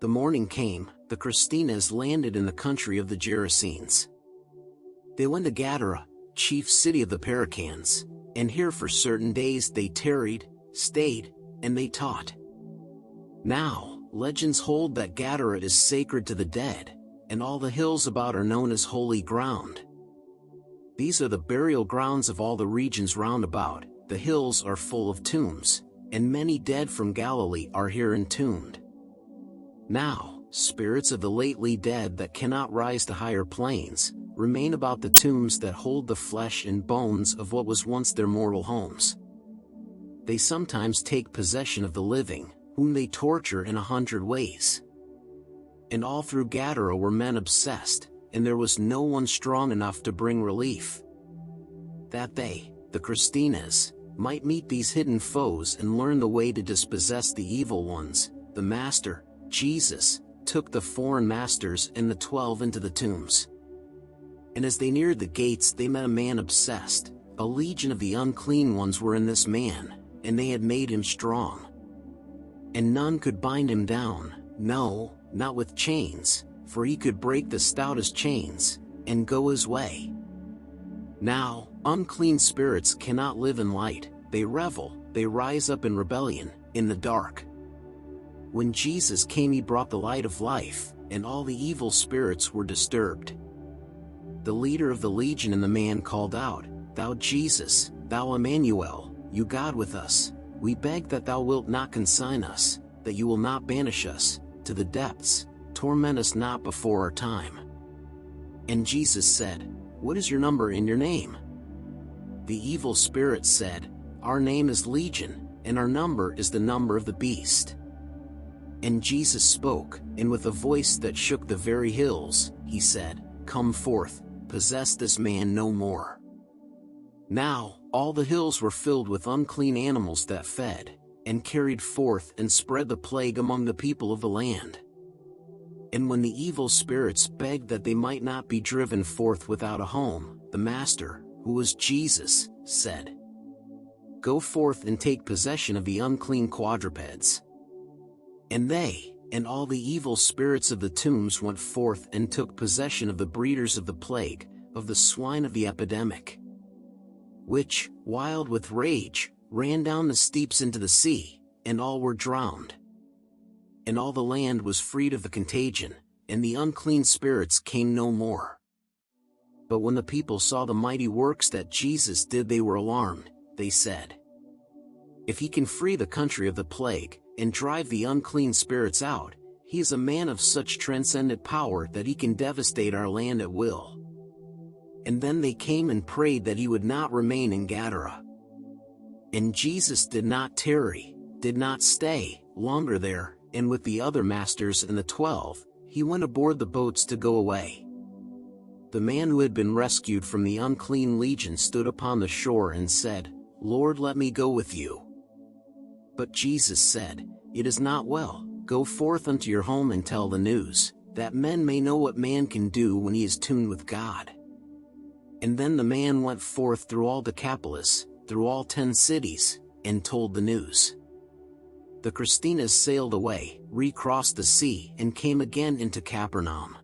the morning came, the Christinas landed in the country of the Gerasenes. They went to Gadara, chief city of the Paracans, and here for certain days they tarried, stayed, and they taught. Now, legends hold that Gadara is sacred to the dead, and all the hills about are known as holy ground. These are the burial grounds of all the regions round about. The hills are full of tombs, and many dead from Galilee are here entombed. Now, spirits of the lately dead that cannot rise to higher planes, remain about the tombs that hold the flesh and bones of what was once their mortal homes. They sometimes take possession of the living, whom they torture in 100 ways. And all through Gadara were men obsessed, and there was no one strong enough to bring relief. That they, the Christinas, might meet these hidden foes and learn the way to dispossess the evil ones, the Master, Jesus, took the foreign masters and the 12 into the tombs. And as they neared the gates they met a man obsessed. A legion of the unclean ones were in this man, and they had made him strong. And none could bind him down, no, not with chains, for he could break the stoutest chains, and go his way. Now, unclean spirits cannot live in light, they revel, they rise up in rebellion, in the dark. When Jesus came he brought the light of life, and all the evil spirits were disturbed. The leader of the legion and the man called out, "Thou Jesus, thou Emmanuel, you God with us, we beg that thou wilt not consign us, that you will not banish us to the depths, torment us not before our time." And Jesus said, "What is your number and your name?" The evil spirit said, "Our name is Legion, and our number is the number of the beast." And Jesus spoke, and with a voice that shook the very hills, he said, "Come forth, possess this man no more." Now, all the hills were filled with unclean animals that fed, and carried forth and spread the plague among the people of the land. And when the evil spirits begged that they might not be driven forth without a home, the Master, who was Jesus, said, "Go forth and take possession of the unclean quadrupeds." And they, and all the evil spirits of the tombs went forth and took possession of the breeders of the plague, of the swine of the epidemic, which, wild with rage, ran down the steeps into the sea, and all were drowned. And all the land was freed of the contagion, and the unclean spirits came no more. But when the people saw the mighty works that Jesus did they were alarmed. They said, "If he can free the country of the plague, and drive the unclean spirits out, he is a man of such transcendent power that he can devastate our land at will." And then they came and prayed that he would not remain in Gadara. And Jesus did not tarry, did not stay longer there, and with the other masters and the 12, he went aboard the boats to go away. The man who had been rescued from the unclean legion stood upon the shore and said, "Lord, let me go with you." But Jesus said, "It is not well, go forth unto your home and tell the news, that men may know what man can do when he is tuned with God." And then the man went forth through all Decapolis, through all 10 cities, and told the news. The Christinas sailed away, recrossed the sea, and came again into Capernaum.